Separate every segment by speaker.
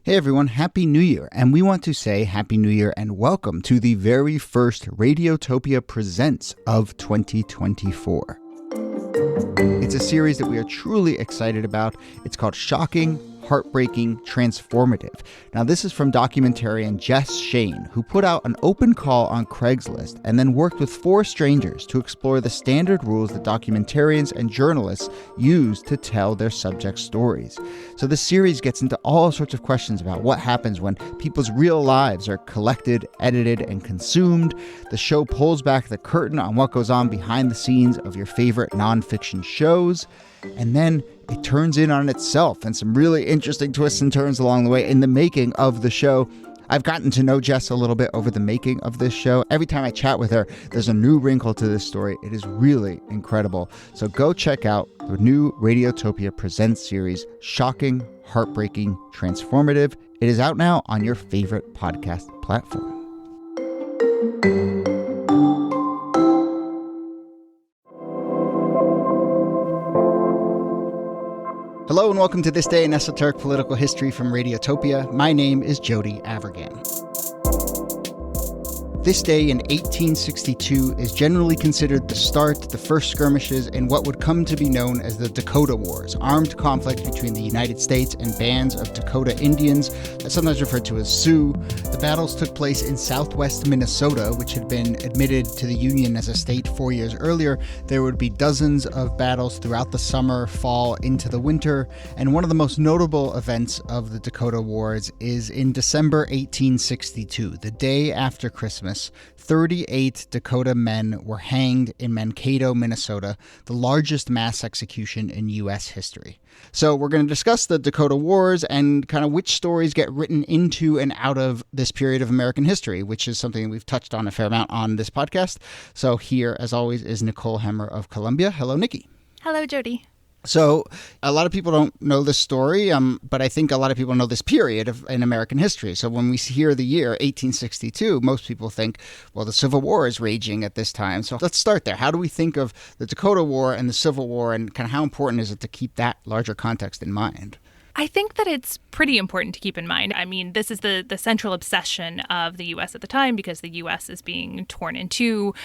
Speaker 1: Hey everyone, Happy New Year, and we want to say Happy New Year and welcome to the very first Radiotopia Presents of 2024. It's a series that we are truly excited about. It's called Shocking, Heartbreaking, Transformative. Now, this is from documentarian Jess Shane, who put out an open call on Craigslist and then worked with 4 strangers to explore the standard rules that documentarians and journalists use to tell their subject stories. So this series gets into all sorts of questions about what happens when people's real lives are collected, edited, and consumed. The show pulls back the curtain on what goes on behind the scenes of your favorite nonfiction shows. And then it turns in on itself and some really interesting twists and turns along the way in the making of the show. I've gotten to know Jess a little bit over the making of this show. Every time I chat with her, there's a new wrinkle to this story. It is really incredible. So go check out the new Radiotopia Presents series, Shocking, Heartbreaking, Transformative. It is out now on your favorite podcast platform. Hello and welcome to This Day in Esoteric Political History from Radiotopia. My name is Jody Avergan. This day in 1862 is generally considered the start, the first skirmishes in what would come to be known as the Dakota Wars, armed conflict between the United States and bands of Dakota Indians, sometimes referred to as Sioux. The battles took place in southwest Minnesota, which had been admitted to the Union as a state 4 years earlier. There would be dozens of battles throughout the summer, fall, into the winter, and one of the most notable events of the Dakota Wars is in December 1862, the day after Christmas. 38 Dakota men were hanged in Mankato, Minnesota, the largest mass execution in U.S. history. So we're going to discuss the Dakota Wars and kind of which stories get written into and out of this period of American history, which is something we've touched on a fair amount on this podcast. So here, as always, is Nicole Hemmer of Columbia. Hello, Nikki.
Speaker 2: Hello, Jody.
Speaker 1: So a lot of people don't know this story, but I think a lot of people know this period in American history. So when we hear the year 1862, most people think, well, the Civil War is raging at this time. So let's start there. How do we think of the Dakota War and the Civil War, and kind of how important is it to keep that larger context in mind?
Speaker 2: I think that it's pretty important to keep in mind. I mean, this is the central obsession of the U.S. at the time because the U.S. is being torn in two.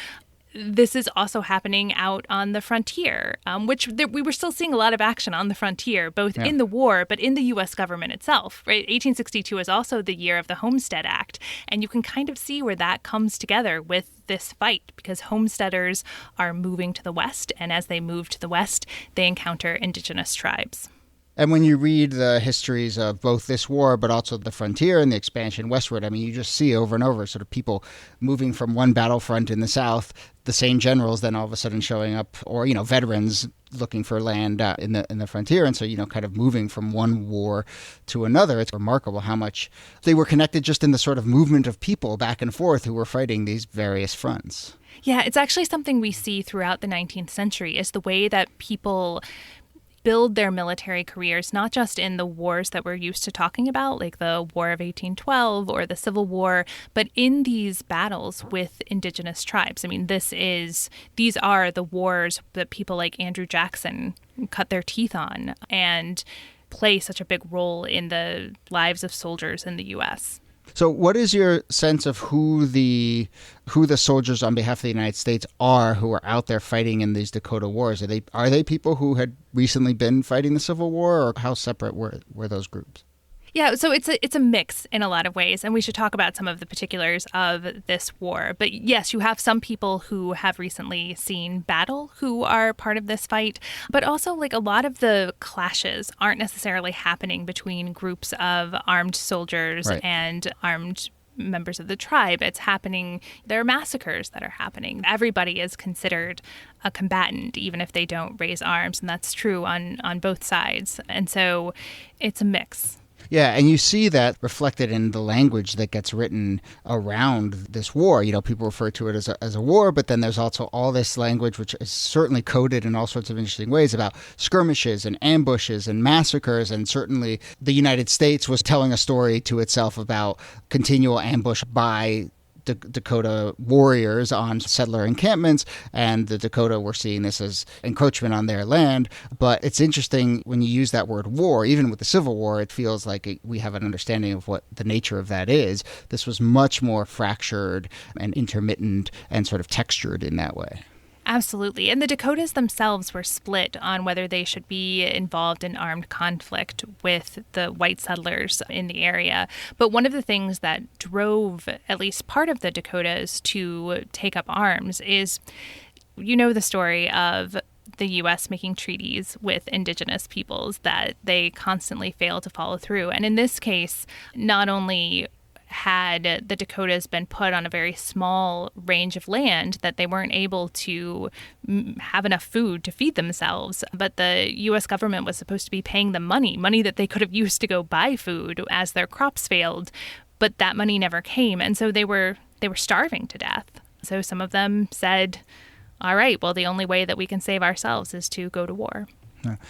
Speaker 2: This is also happening out on the frontier, we were still seeing a lot of action on the frontier, both in the war, but in the U.S. government itself. Right? 1862 is also the year of the Homestead Act, and you can kind of see where that comes together with this fight, because homesteaders are moving to the west, and as they move to the west, they encounter indigenous tribes.
Speaker 1: And when you read the histories of both this war, but also the frontier and the expansion westward, I mean, you just see over and over sort of people moving from one battlefront in the South, the same generals then all of a sudden showing up, or, veterans looking for land in the frontier. And so, kind of moving from one war to another. It's remarkable how much they were connected just in the sort of movement of people back and forth who were fighting these various fronts.
Speaker 2: Yeah, it's actually something we see throughout the 19th century is the way that people build their military careers, not just in the wars that we're used to talking about, like the War of 1812 or the Civil War, but in these battles with indigenous tribes. I mean, these are the wars that people like Andrew Jackson cut their teeth on and play such a big role in the lives of soldiers in the U.S.
Speaker 1: So what is your sense of who the soldiers on behalf of the United States are who are out there fighting in these Dakota Wars? Are they people who had recently been fighting the Civil War, or how separate were those groups?
Speaker 2: Yeah, so it's a mix in a lot of ways, and we should talk about some of the particulars of this war. But yes, you have some people who have recently seen battle who are part of this fight, but also like a lot of the clashes aren't necessarily happening between groups of armed soldiers and armed members of the tribe. It's happening. There are massacres that are happening. Everybody is considered a combatant, even if they don't raise arms, and that's true on both sides. And so it's a mix.
Speaker 1: Yeah, and you see that reflected in the language that gets written around this war. People refer to it as a war, but then there's also all this language which is certainly coded in all sorts of interesting ways about skirmishes and ambushes and massacres. And certainly the United States was telling a story to itself about continual ambush by Dakota warriors on settler encampments, and the Dakota were seeing this as encroachment on their land. But it's interesting when you use that word war, even with the Civil War, it feels like we have an understanding of what the nature of that is. This was much more fractured and intermittent and sort of textured in that way.
Speaker 2: Absolutely. And the Dakotas themselves were split on whether they should be involved in armed conflict with the white settlers in the area. But one of the things that drove at least part of the Dakotas to take up arms is, you know, the story of the U.S. making treaties with indigenous peoples that they constantly fail to follow through. And in this case, not only had the Dakotas been put on a very small range of land that they weren't able to have enough food to feed themselves, but the U.S. government was supposed to be paying them money that they could have used to go buy food as their crops failed, but that money never came, and so they were starving to death. So some of them said, all right, well, the only way that we can save ourselves is to go to war.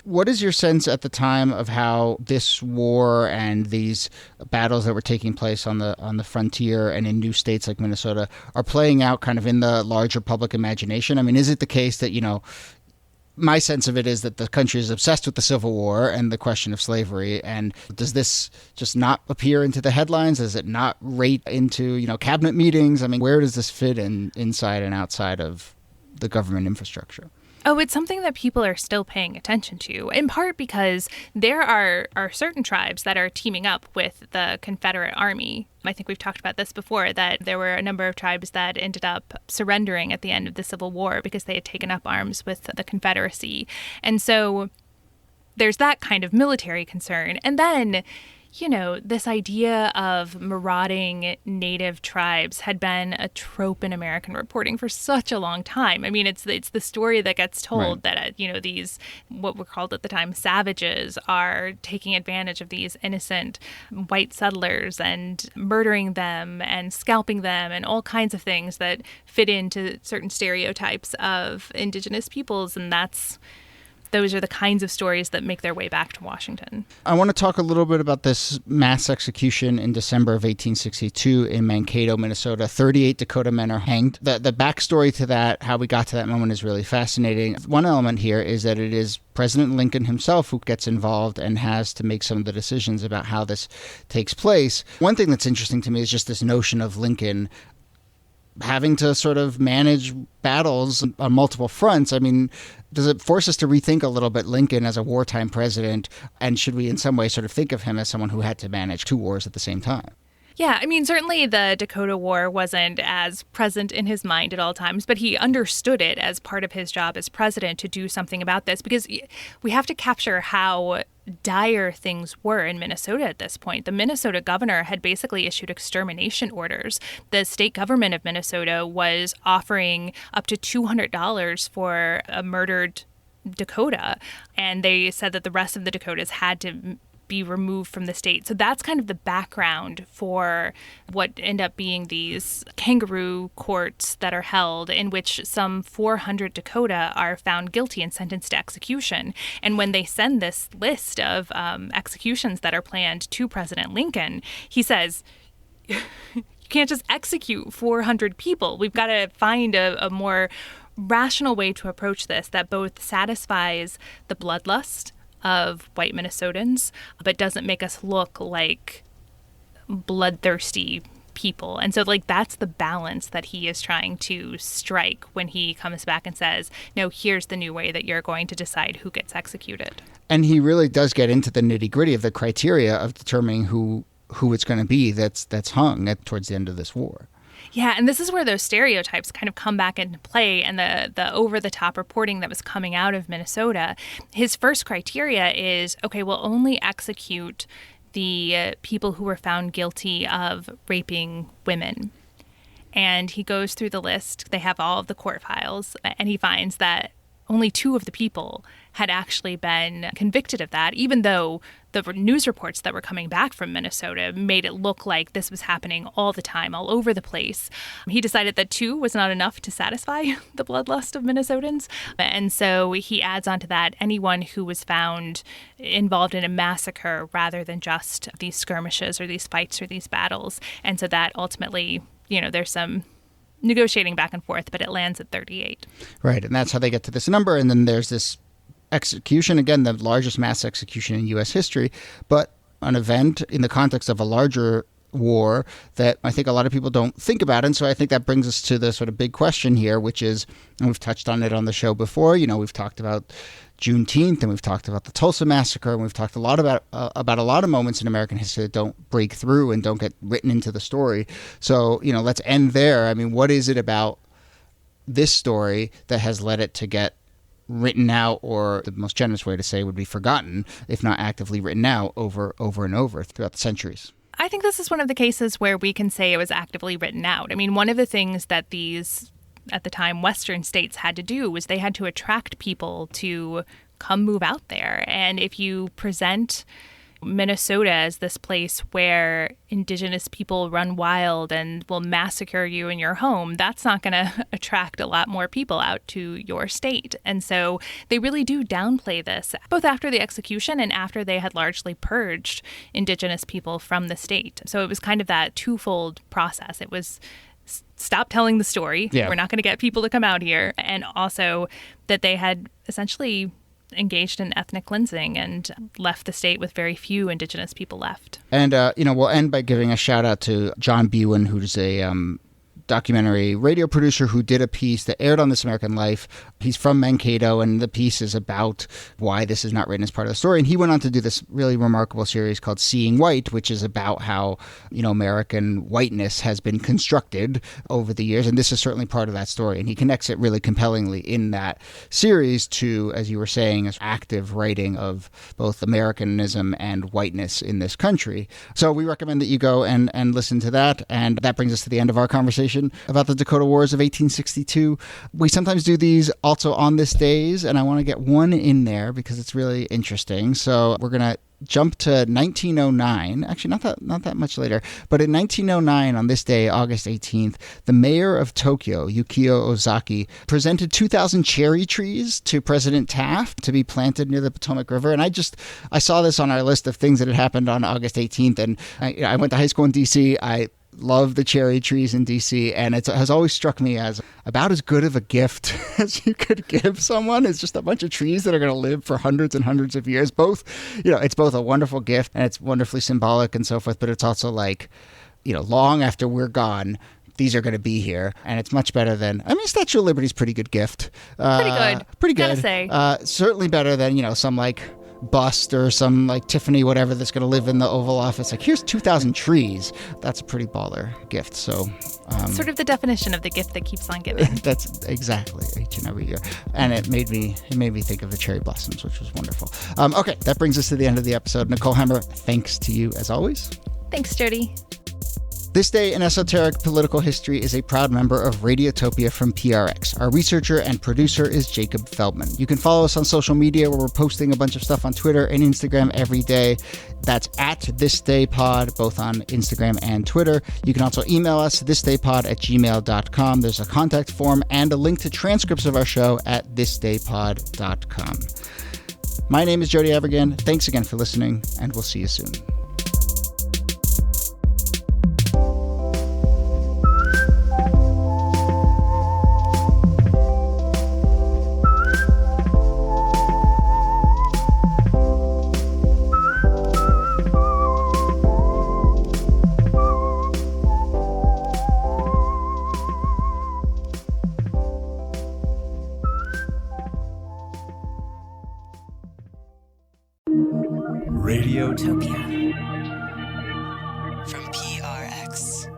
Speaker 1: What is your sense at the time of how this war and these battles that were taking place on the frontier and in new states like Minnesota are playing out kind of in the larger public imagination? I mean, is it the case that, you know, my sense of it is that the country is obsessed with the Civil War and the question of slavery. And does this just not appear into the headlines? Does it not rate into, you know, cabinet meetings? I mean, where does this fit inside and outside of the government infrastructure?
Speaker 2: Oh, it's something that people are still paying attention to, in part because there are certain tribes that are teaming up with the Confederate Army. I think we've talked about this before, that there were a number of tribes that ended up surrendering at the end of the Civil War because they had taken up arms with the Confederacy. And so there's that kind of military concern. And then, you know, this idea of marauding native tribes had been a trope in American reporting for such a long time. I mean, it's the story that gets told, right, that, you know, these, what were called at the time, savages, are taking advantage of these innocent white settlers and murdering them and scalping them and all kinds of things that fit into certain stereotypes of indigenous peoples. And those are the kinds of stories that make their way back to Washington.
Speaker 1: I want to talk a little bit about this mass execution in December of 1862 in Mankato, Minnesota. 38 Dakota men are hanged. The backstory to that, how we got to that moment, is really fascinating. One element here is that it is President Lincoln himself who gets involved and has to make some of the decisions about how this takes place. One thing that's interesting to me is just this notion of Lincoln having to sort of manage battles on multiple fronts. I mean, does it force us to rethink a little bit Lincoln as a wartime president? And should we in some way sort of think of him as someone who had to manage two wars at the same time?
Speaker 2: Yeah, I mean, certainly the Dakota War wasn't as present in his mind at all times, but he understood it as part of his job as president to do something about this, because we have to capture how dire things were in Minnesota at this point. The Minnesota governor had basically issued extermination orders. The state government of Minnesota was offering up to $200 for a murdered Dakota, and they said that the rest of the Dakotas had to be removed from the state. So that's kind of the background for what end up being these kangaroo courts that are held, in which some 400 Dakota are found guilty and sentenced to execution. And when they send this list of executions that are planned to President Lincoln, he says, you can't just execute 400 people. We've got to find a more rational way to approach this that both satisfies the bloodlust of white Minnesotans, but doesn't make us look like bloodthirsty people. And so, like, that's the balance that he is trying to strike when he comes back and says, no, here's the new way that you're going to decide who gets executed. And
Speaker 1: he really does get into the nitty-gritty of the criteria of determining who it's going to be that's hung towards the end of this war.
Speaker 2: Yeah, and this is where those stereotypes kind of come back into play, and the over-the-top reporting that was coming out of Minnesota. His first criteria is, okay, we'll only execute the people who were found guilty of raping women. And he goes through the list. They have all of the court files, and he finds that only 2 of the people had actually been convicted of that, even though the news reports that were coming back from Minnesota made it look like this was happening all the time, all over the place. He decided that 2 was not enough to satisfy the bloodlust of Minnesotans. And so he adds on to that anyone who was found involved in a massacre rather than just these skirmishes or these fights or these battles. And so that ultimately there's some negotiating back and forth, but it lands at 38.
Speaker 1: Right, and that's how they get to this number. And then there's this execution, again, the largest mass execution in U.S. history, but an event in the context of a larger war that I think a lot of people don't think about. And so I think that brings us to the sort of big question here, which is, and we've touched on it on the show before, we've talked about Juneteenth, and we've talked about the Tulsa Massacre, and we've talked a lot about a lot of moments in American history that don't break through and don't get written into the story. So, let's end there. I mean, what is it about this story that has led it to get written out, or the most generous way to say would be forgotten, if not actively written out over and over throughout the centuries?
Speaker 2: I think this is one of the cases where we can say it was actively written out. I mean, one of the things that these, at the time, Western states had to do was they had to attract people to come move out there. And if you present Minnesota as this place where indigenous people run wild and will massacre you in your home, that's not going to attract a lot more people out to your state. And so they really do downplay this, both after the execution and after they had largely purged indigenous people from the state. So it was kind of that twofold process. It was stop telling the story. Yeah. We're not going to get people to come out here. And also that they had essentially engaged in ethnic cleansing and left the state with very few indigenous people left.
Speaker 1: And, we'll end by giving a shout out to John Bewan, who's a documentary radio producer who did a piece that aired on This American Life. He's from Mankato, and the piece is about why this is not written as part of the story. And he went on to do this really remarkable series called Seeing White, which is about how, American whiteness has been constructed over the years. And this is certainly part of that story. And he connects it really compellingly in that series to, as you were saying, active writing of both Americanism and whiteness in this country. So we recommend that you go and listen to that. And that brings us to the end of our conversation about the Dakota Wars of 1862. We sometimes do these also on this days, and I want to get one in there because it's really interesting. So we're going to jump to 1909, actually not that much later, but in 1909, on this day, August 18th, the mayor of Tokyo, Yukio Ozaki, presented 2,000 cherry trees to President Taft to be planted near the Potomac River. And I saw this on our list of things that had happened on August 18th, and I went to high school in D.C. I love the cherry trees in D.C., and it has always struck me as about as good of a gift as you could give someone. It's just a bunch of trees that are going to live for hundreds and hundreds of years. It's both a wonderful gift and it's wonderfully symbolic and so forth, but it's also like, long after we're gone, these are going to be here, and it's much better than, Statue of Liberty is a pretty good gift. Pretty good.
Speaker 2: Gotta say.
Speaker 1: Certainly better than, some like bust or some like Tiffany whatever that's going to live in the Oval Office. Like, here's 2,000 trees. That's a pretty baller gift. So
Speaker 2: sort of the definition of the gift that keeps on giving.
Speaker 1: That's exactly, each and every year. And it made me think of the cherry blossoms, which was wonderful. Okay, that brings us to the end of the episode. Nicole Hemmer, thanks to you as always.
Speaker 2: Thanks, Jody.
Speaker 1: This Day in Esoteric Political History is a proud member of Radiotopia from PRX. Our researcher and producer is Jacob Feldman. You can follow us on social media where we're posting a bunch of stuff on Twitter and Instagram every day. That's at thisdaypod, both on Instagram and Twitter. You can also email us, thisdaypod@gmail.com. There's a contact form and a link to transcripts of our show at thisdaypod.com. My name is Jody Avirgan. Thanks again for listening, and we'll see you soon.
Speaker 3: Radiotopia from PRX.